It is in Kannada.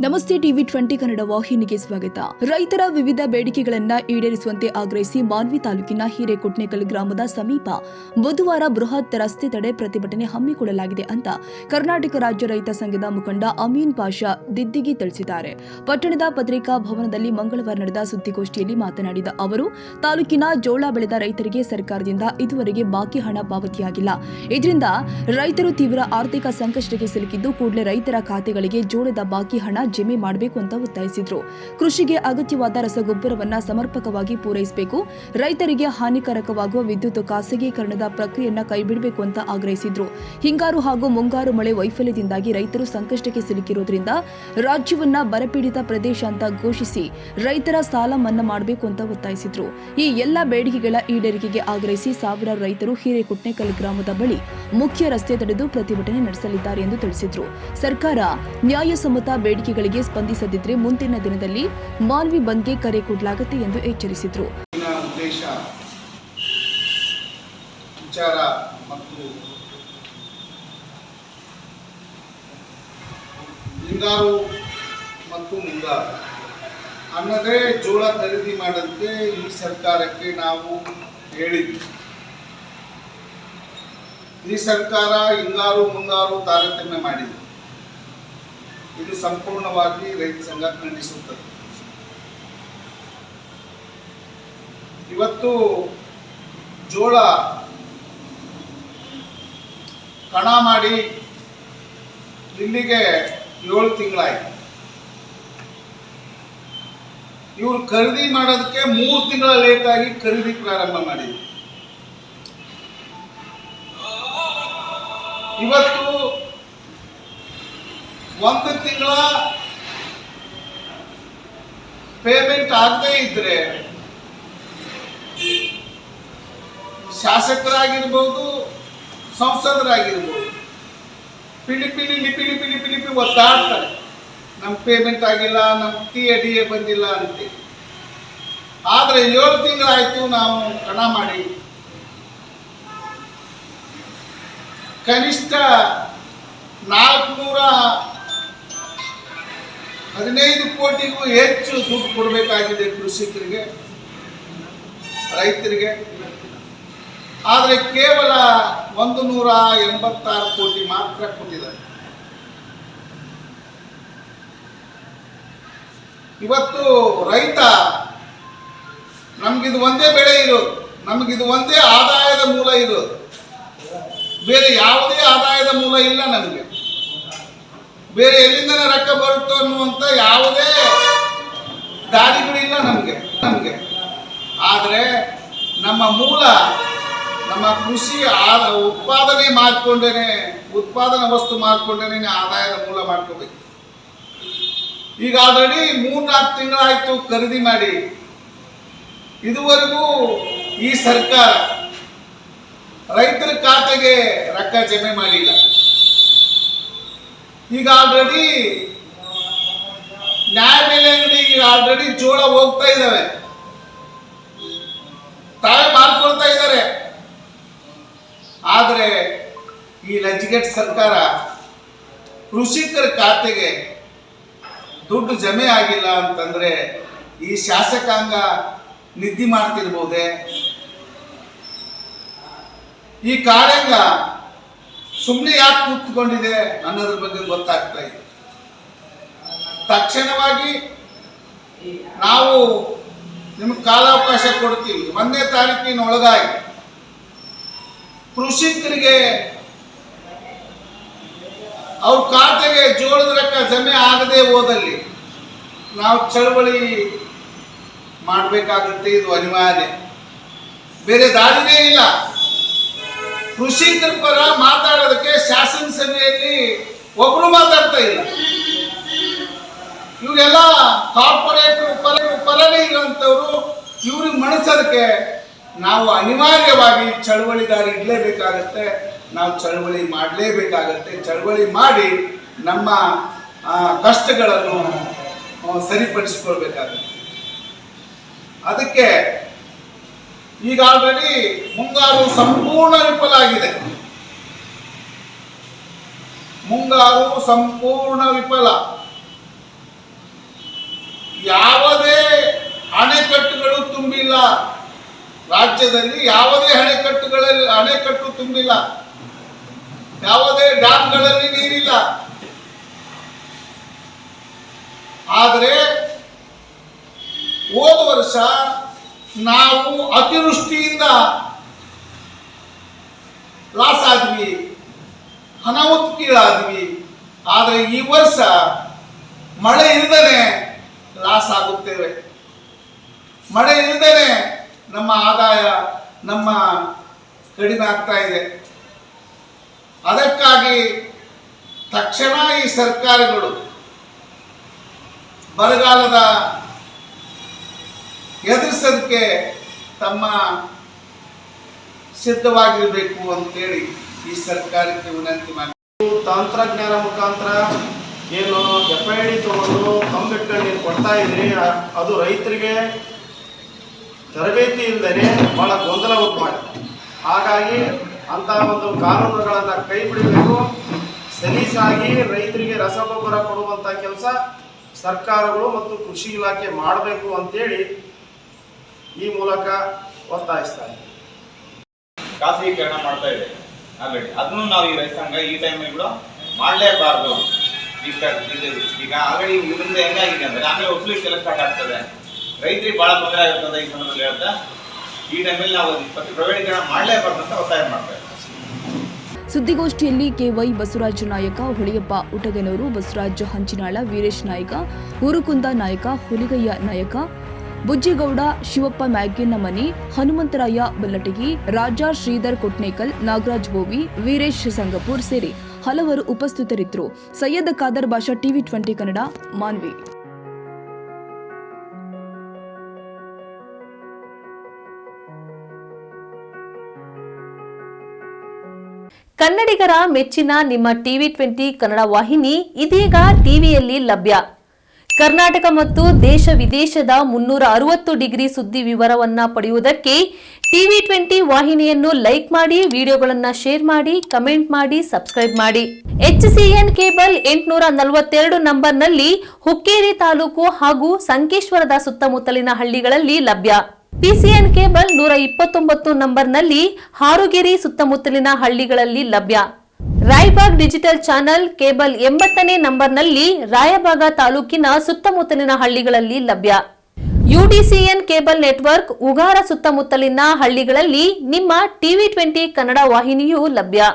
ನಮಸ್ತೆ ಟಿವಿ 20 ಕನ್ನಡ ವಾಹಿನಿಗೆ ಸ್ವಾಗತ. ರೈತರ ವಿವಿಧ ಬೇಡಿಕೆಗಳನ್ನು ಈಡೇರಿಸುವಂತೆ ಆಗ್ರಹಿಸಿ ಮಾನ್ವಿ ತಾಲೂಕಿನ ಹಿರೇಕೊಟ್ನೇಕಲ್ ಗ್ರಾಮದ ಸಮೀಪ ಬುಧವಾರ ಬೃಹತ್ ರಸ್ತೆ ತಡೆ ಪ್ರತಿಭಟನೆ ಹಮ್ಮಿಕೊಳ್ಳಲಾಗಿದೆ ಅಂತ ಕರ್ನಾಟಕ ರಾಜ್ಯ ರೈತ ಸಂಘದ ಮುಖಂಡ ಅಮೀನ್ ಪಾಷಾ ದಿದ್ದಿಗಿ ತಿಳಿಸಿದ್ದಾರೆ. ಪಟ್ಟಣದ ಪತ್ರಿಕಾ ಭವನದಲ್ಲಿ ಮಂಗಳವಾರ ನಡೆದ ಸುದ್ದಿಗೋಷ್ಠಿಯಲ್ಲಿ ಮಾತನಾಡಿದ ಅವರು, ತಾಲೂಕಿನ ಜೋಳ ಬೆಳೆದ ರೈತರಿಗೆ ಸರ್ಕಾರದಿಂದ ಇದುವರೆಗೆ ಬಾಕಿ ಹಣ ಪಾವತಿಯಾಗಿಲ್ಲ. ಇದರಿಂದ ರೈತರು ತೀವ್ರ ಆರ್ಥಿಕ ಸಂಕಷ್ಟಕ್ಕೆ ಸಿಲುಕಿದ್ದು ಕೂಡಲೇ ರೈತರ ಖಾತೆಗಳಿಗೆ ಜೋಳದ ಬಾಕಿ ಹಣ ಜಮೆ ಮಾಡಬೇಕು ಅಂತ ಒತ್ತಾಯಿಸಿದ್ರು. ಕೃಷಿಗೆ ಅಗತ್ಯವಾದ ರಸಗೊಬ್ಬರವನ್ನ ಸಮರ್ಪಕವಾಗಿ ಪೂರೈಸಬೇಕು. ರೈತರಿಗೆ ಹಾನಿಕಾರಕವಾಗುವ ವಿದ್ಯುತ್ ಖಾಸಗೀಕರಣದ ಪ್ರಕ್ರಿಯೆಯನ್ನ ಕೈಬಿಡಬೇಕು ಅಂತ ಆಗ್ರಹಿಸಿದ್ರು. ಹಿಂಗಾರು ಹಾಗೂ ಮುಂಗಾರು ಮಳೆ ವೈಫಲ್ಯದಿಂದಾಗಿ ರೈತರು ಸಂಕಷ್ಟಕ್ಕೆ ಸಿಲುಕಿರುವುದರಿಂದ ರಾಜ್ಯವನ್ನ ಬರಪೀಡಿತ ಪ್ರದೇಶ ಅಂತ ಘೋಷಿಸಿ ರೈತರ ಸಾಲ ಮನ್ನಾ ಮಾಡಬೇಕು ಅಂತ ಒತ್ತಾಯಿಸಿದ್ರು. ಈ ಎಲ್ಲಾ ಬೇಡಿಕೆಗಳ ಈಡೇರಿಕೆಗೆ ಆಗ್ರಹಿಸಿ ಸಾವಿರಾರು ರೈತರು ಹಿರೇಕೊಟ್ನೇಕಲ್ ಗ್ರಾಮದ ಬಳಿ ಮುಖ್ಯ ರಸ್ತೆ ತಡೆದು ಪ್ರತಿಭಟನೆ ನಡೆಸಲಿದ್ದಾರೆ ಎಂದು ತಿಳಿಸಿದ್ರು. ಸರ್ಕಾರ ನ್ಯಾಯಸಮ್ಮತ ಬೇಡಿಕೆಗಳಿಗೆ ಸ್ಪಂದಿಸದಿದ್ದರೆ ಮುಂದಿನ ದಿನದಲ್ಲಿ ಮಾನ್ವಿ ಬಂದ್ಗೆ ಕರೆ ಕೊಡಲಾಗುತ್ತೆ ಎಂದು ಎಚ್ಚರಿಸಿದರು. ವಿಚಾರ ಮತ್ತು ಹಿಂಗಾರು ಮತ್ತು ಮುಂಗಾರು ಅನ್ನದೇ ಜೋಳ ಖರೀದಿ ಮಾಡೋದಕ್ಕೆ ಈ ಸರ್ಕಾರಕ್ಕೆ ನಾವು ಹೇಳಿದ್ವಿ. ಈ ಸರ್ಕಾರ ಹಿಂಗಾರು ಮುಂಗಾರು ತಾರತಮ್ಯ ಮಾಡಿದೆ. ಇದು ಸಂಪೂರ್ಣವಾಗಿ ರೈತ ಸಂಘ ಖಂಡಿಸುತ್ತದೆ. ಇವತ್ತು ಜೋಳ ಕಣ ಮಾಡಿ ಇಲ್ಲಿಗೆ 7 ತಿಂಗಳಾಯ್ತು. ಇವರು ಖರೀದಿ ಮಾಡೋದಕ್ಕೆ 3 ತಿಂಗಳ ಲೇಟಾಗಿ ಖರೀದಿ ಪ್ರಾರಂಭ ಮಾಡಿದ್ರು. ಇವತ್ತು 1 ತಿಂಗಳ ಪೇಮೆಂಟ್ ಆಗದೇ ಇದ್ರೆ ಶಾಸಕರಾಗಿರ್ಬೋದು, ಸಂಸದರಾಗಿರ್ಬೋದು, ಪಿಲಿಪಿ ಒದ್ದಾಡ್ತಾರೆ. ನಮ್ಮ ಪೇಮೆಂಟ್ ಆಗಿಲ್ಲ, ನಮ್ಮ TADA ಬಂದಿಲ್ಲ ಅಂತ. ಆದರೆ 7 ತಿಂಗಳಾಯ್ತು ನಾವು ಕಣ ಮಾಡಿ. ಕನಿಷ್ಠ 415 ಕೋಟಿಗೂ ಹೆಚ್ಚು ದುಡ್ಡು ಕೊಡಬೇಕಾಗಿದೆ ಕೃಷಿಕರಿಗೆ, ರೈತರಿಗೆ. ಆದರೆ ಕೇವಲ 186 ಕೋಟಿ ಮಾತ್ರ ಕೊಟ್ಟಿದ್ದಾರೆ. ಇವತ್ತು ರೈತ ನಮಗಿದು ಒಂದೇ ಬೆಳೆ ಇರೋದು, ನಮಗಿದು ಒಂದೇ ಆದಾಯದ ಮೂಲ ಇರೋದು, ಬೇರೆ ಯಾವುದೇ ಆದಾಯದ ಮೂಲ ಇಲ್ಲ. ನಮಗೆ ಬೇರೆ ಎಲ್ಲಿಂದ ರೊಕ್ಕ ಬರುತ್ತೋ ಅನ್ನುವಂಥ ಯಾವುದೇ ದಾರಿಗಳಿಲ್ಲ ನಮಗೆ. ಆದರೆ ನಮ್ಮ ಮೂಲ, ನಮ್ಮ ಕೃಷಿ ಉತ್ಪಾದನೆ ಮಾಡಿಕೊಂಡೇನೆ, ಉತ್ಪಾದನಾ ವಸ್ತು ಮಾಡಿಕೊಂಡೇನೆ ಆದಾಯದ ಮೂಲ ಮಾಡ್ಕೋಬೇಕು. ಈಗ ಆಲ್ರೆಡಿ 3-4 ತಿಂಗಳಾಯ್ತು ಖರೀದಿ ಮಾಡಿ. ಇದುವರೆಗೂ ಈ ಸರ್ಕಾರ ರೈತರ ಖಾತೆಗೆ ರೊಕ್ಕ ಜಮೆ ಮಾಡಿಲ್ಲ. ಈಗ ಆಲ್ರೆಡಿ ನ್ಯಾಯಬೆಲೆ ಅಂಗಡಿಗೆ ಆಲ್ರೆಡಿ ಜೋಳ ಹೋಗ್ತಾ ಇದ್ದಾವೆ, ತಾವೇ ಮಾಡ್ಕೊಳ್ತಾ ಇದ್ದಾರೆ. ಆದರೆ ಈ ಲಜ್ಜಿಗೆಟ್ ಸರ್ಕಾರ ಕೃಷಿಕರ ಖಾತೆಗೆ ದುಡ್ಡು ಜಮೆ ಆಗಿಲ್ಲ ಅಂತಂದ್ರೆ ಈ ಶಾಸಕಾಂಗ ನಿದ್ದೆ ಮಾಡ್ತಿರ್ಬೋದೆ, ಈ ಕಾರ್ಯಾಂಗ ಸುಮ್ಮನೆ ಯಾಕೆ ಕೂತ್ಕೊಂಡಿದೆ ಅನ್ನೋದ್ರ ಬಗ್ಗೆ ಗೊತ್ತಾಗ್ತಾ ಇದೆ. ತಕ್ಷಣವಾಗಿ ನಾವು ನಿಮಗೆ ಕಾಲಾವಕಾಶ ಕೊಡ್ತೀವಿ. 1ನೇ ತಾರೀಕಿನೊಳಗಾಗಿ ಕೃಷಿಕರಿಗೆ ಅವ್ರ ಖಾತೆಗೆ ಜೋಳದ ರೊಕ್ಕ ಜಮೆ ಆಗದೆ ಹೋದಲ್ಲಿ ನಾವು ಚಳವಳಿ ಮಾಡಬೇಕಾಗುತ್ತೆ. ಇದು ಅನಿವಾರ್ಯ, ಬೇರೆ ದಾರಿನೇ ಇಲ್ಲ. ಕೃಷಿಕರ ಪರ ಮಾತಾಡೋದಕ್ಕೆ ಶಾಸನಸಭೆಯಲ್ಲಿ ಒಬ್ರು ಮಾತಾಡ್ತಾ ಇಲ್ಲ. ಇವರೆಲ್ಲ ಕಾರ್ಪೊರೇಟರ್ ಪರನೇ ಇರುವಂಥವ್ರು. ಇವ್ರಿಗೆ ಮಣಿಸೋದಕ್ಕೆ ನಾವು ಅನಿವಾರ್ಯವಾಗಿ ಚಳವಳಿ ದಾರಿ ಇಡಲೇಬೇಕಾಗತ್ತೆ. ನಾವು ಚಳವಳಿ ಮಾಡಲೇಬೇಕಾಗತ್ತೆ. ಚಳವಳಿ ಮಾಡಿ ನಮ್ಮ ಕಷ್ಟಗಳನ್ನು ಸರಿಪಡಿಸಿಕೊಳ್ಬೇಕಾಗತ್ತೆ. ಅದಕ್ಕೆ ಈಗ ಆಲ್ರೆಡಿ ಮುಂಗಾರು ಸಂಪೂರ್ಣ ವಿಫಲ ಆಗಿದೆ. ಮುಂಗಾರು ಸಂಪೂರ್ಣ ವಿಫಲ. ಯಾವುದೇ ಅಣೆಕಟ್ಟುಗಳು ತುಂಬಿಲ್ಲ. ರಾಜ್ಯದಲ್ಲಿ ಯಾವುದೇ ಅಣೆಕಟ್ಟು ತುಂಬಿಲ್ಲ, ಯಾವುದೇ ಡ್ಯಾಮ್ಗಳಲ್ಲಿ ನೀರಿಲ್ಲ. ಆದರೆ ಹೋದ ವರ್ಷ ನಾವು ಅತಿವೃಷ್ಟಿಯಿಂದ ಲಾಸ್ ಆದ್ವಿ, ಅನಾಹುತಕ್ಕೀಡಾದ್ವಿ. ಆದರೆ ಈ ವರ್ಷ ಮಳೆ ಇಲ್ಲದೇನೆ ಲಾಸ್ ಆಗುತ್ತೇವೆ. ಮಳೆ ಇಲ್ಲದೇನೆ ನಮ್ಮ ಆದಾಯ ಕಡಿಮೆ ಆಗ್ತಾ ಇದೆ. ಅದಕ್ಕಾಗಿ ತಕ್ಷಣ ಈ ಸರ್ಕಾರಗಳು ಬರಗಾಲದ ಎದುರಿಸೋದಕ್ಕೆ ತಮ್ಮ ಸಿದ್ಧವಾಗಿರಬೇಕು ಅಂತೇಳಿ ಈ ಸರ್ಕಾರಕ್ಕೆ ವಿನಂತಿ ಮಾಡಿ, ತಂತ್ರಜ್ಞಾನ ಮುಖಾಂತರ ಏನು FID ತಗೊಂಡು ಕಂಬಿಟ್ಕೊಂಡು ಏನು ಕೊಡ್ತಾ ಇದ್ರಿ, ಅದು ರೈತರಿಗೆ ತರಬೇತಿ ಇಲ್ಲದೇ ಭಾಳ ಗೊಂದಲ ಉಂಟು ಮಾಡಿ. ಹಾಗಾಗಿ ಅಂಥ ಒಂದು ಕಾನೂನುಗಳನ್ನು ಕೈ ಬಿಡಬೇಕು. ಸಲೀಸಾಗಿ ರೈತರಿಗೆ ರಸಗೊಬ್ಬರ ಕೊಡುವಂಥ ಕೆಲಸ ಸರ್ಕಾರಗಳು ಮತ್ತು ಕೃಷಿ ಇಲಾಖೆ ಮಾಡಬೇಕು ಅಂತೇಳಿ ಈ ಮೂಲಕ ಒತ್ತಾಯಿಸ್ತಾ ಇದ್ದೀವಿ. ಖಾಸಗೀಕರಣ ಮಾಡ್ತಾ ಇದೆ ಆಲ್ರೆಡಿ. ಅದನ್ನು ನಾವು ಈ ರೈತ ಸಂಘ ಈ ಟೈಮಲ್ಲಿ ಕೂಡ ಮಾಡಲೇಬಾರ್ದು. ಈಗ ಆಲ್ರೆಡಿ ಇವರಿಂದ ಹೆಂಗಾಗಿದೆ ಅಂದರೆ ಆಮೇಲೆ ಒಪ್ಲಿಕ್ಕೆಲ್ಲ ಸ್ಟಾರ್ಟ್ ಆಗ್ತದೆ, ರೈತರಿಗೆ ಭಾಳ ತೊಂದರೆ ಆಗಿರ್ತದೆ. ಈ ಸಂದರ್ಭದಲ್ಲಿ ಹೇಳ್ತಾ ಈ ಟೈಮಲ್ಲಿ ನಾವು ಪ್ರೈವೇಟೀಕರಣ ಮಾಡಲೇಬಾರ್ದು ಅಂತ ಒತ್ತಾಯ ಮಾಡ್ತಾ ಇದ್ದೀವಿ. ಸುದ್ದಿಗೋಷ್ಠಿಯಲ್ಲಿ ಕೆವೈ ಬಸವರಾಜ ನಾಯಕ, ಹೊಳೆಯಪ್ಪ ಉಟಗನೂರು, ಬಸವರಾಜ ಹಂಚಿನಾಳ, ವೀರೇಶ್ ನಾಯಕ, ಊರುಕುಂದ ನಾಯಕ, ಹುಲಿಗಯ್ಯ ನಾಯಕ, ಬುಜ್ಜಿಗೌಡ, ಶಿವಪ್ಪ ಮ್ಯಾಗಿನಮನಿ, ಹನುಮಂತರಾಯ ಬಲ್ಲಟಗಿ, ರಾಜಾ ಶ್ರೀಧರ್ ಕೊಟ್ನೇಕಲ್, ನಾಗರಾಜ್ ಬೋವಿ, ವೀರೇಶ್ ಸಂಗಪುರ್ ಸೇರಿ ಹಲವರು ಉಪಸ್ಥಿತರಿದ್ದರು. ಸೈಯದ್ ಖಾದರ್ ಬಾಷಾ, TV20 ಕನ್ನಡ, ಮಾನ್ವಿ. ಕನ್ನಡಿಗರ ಮೆಚ್ಚಿನ ನಿಮ್ಮ TV20 ಕನ್ನಡ ವಾಹಿನಿ ಇದೀಗ ಟಿವಿಯಲ್ಲಿ ಲಭ್ಯ. ಕರ್ನಾಟಕ ಮತ್ತು ದೇಶ ವಿದೇಶದ 360 ಡಿಗ್ರಿ ಸುದ್ದಿ ವಿವರವನ್ನ ಪಡೆಯುವುದಕ್ಕೆ TV20 ವಾಹಿನಿಯನ್ನು ಲೈಕ್ ಮಾಡಿ, ವಿಡಿಯೋಗಳನ್ನು ಶೇರ್ ಮಾಡಿ, ಕಮೆಂಟ್ ಮಾಡಿ, ಸಬ್ಸ್ಕ್ರೈಬ್ ಮಾಡಿ. HCN ಕೇಬಲ್ 842 ನಂಬರ್ನಲ್ಲಿ ಹುಕ್ಕೇರಿ ತಾಲೂಕು ಹಾಗೂ ಸಂಕೇಶ್ವರದ ಸುತ್ತಮುತ್ತಲಿನ ಹಳ್ಳಿಗಳಲ್ಲಿ ಲಭ್ಯ. PCN ಕೇಬಲ್ 129 ನಂಬರ್ನಲ್ಲಿ ಹಾರುಗೆರೆ ಸುತ್ತಮುತ್ತಲಿನ ಹಳ್ಳಿಗಳಲ್ಲಿ ಲಭ್ಯ. ರಾಯಬಾಗ್ ಡಿಜಿಟಲ್ ಚಾನೆಲ್ ಕೇಬಲ್ 80ನೇ ನಂಬರ್ನಲ್ಲಿ ರಾಯಬಾಗ ತಾಲೂಕಿನ ಸುತ್ತಮುತ್ತಲಿನ ಹಳ್ಳಿಗಳಲ್ಲಿ ಲಭ್ಯ. UDCN ಕೇಬಲ್ ನೆಟ್ವರ್ಕ್ ಉಗಾರ ಸುತ್ತಮುತ್ತಲಿನ ಹಳ್ಳಿಗಳಲ್ಲಿ ನಿಮ್ಮ TV20 ಕನ್ನಡ ವಾಹಿನಿಯೂ ಲಭ್ಯ.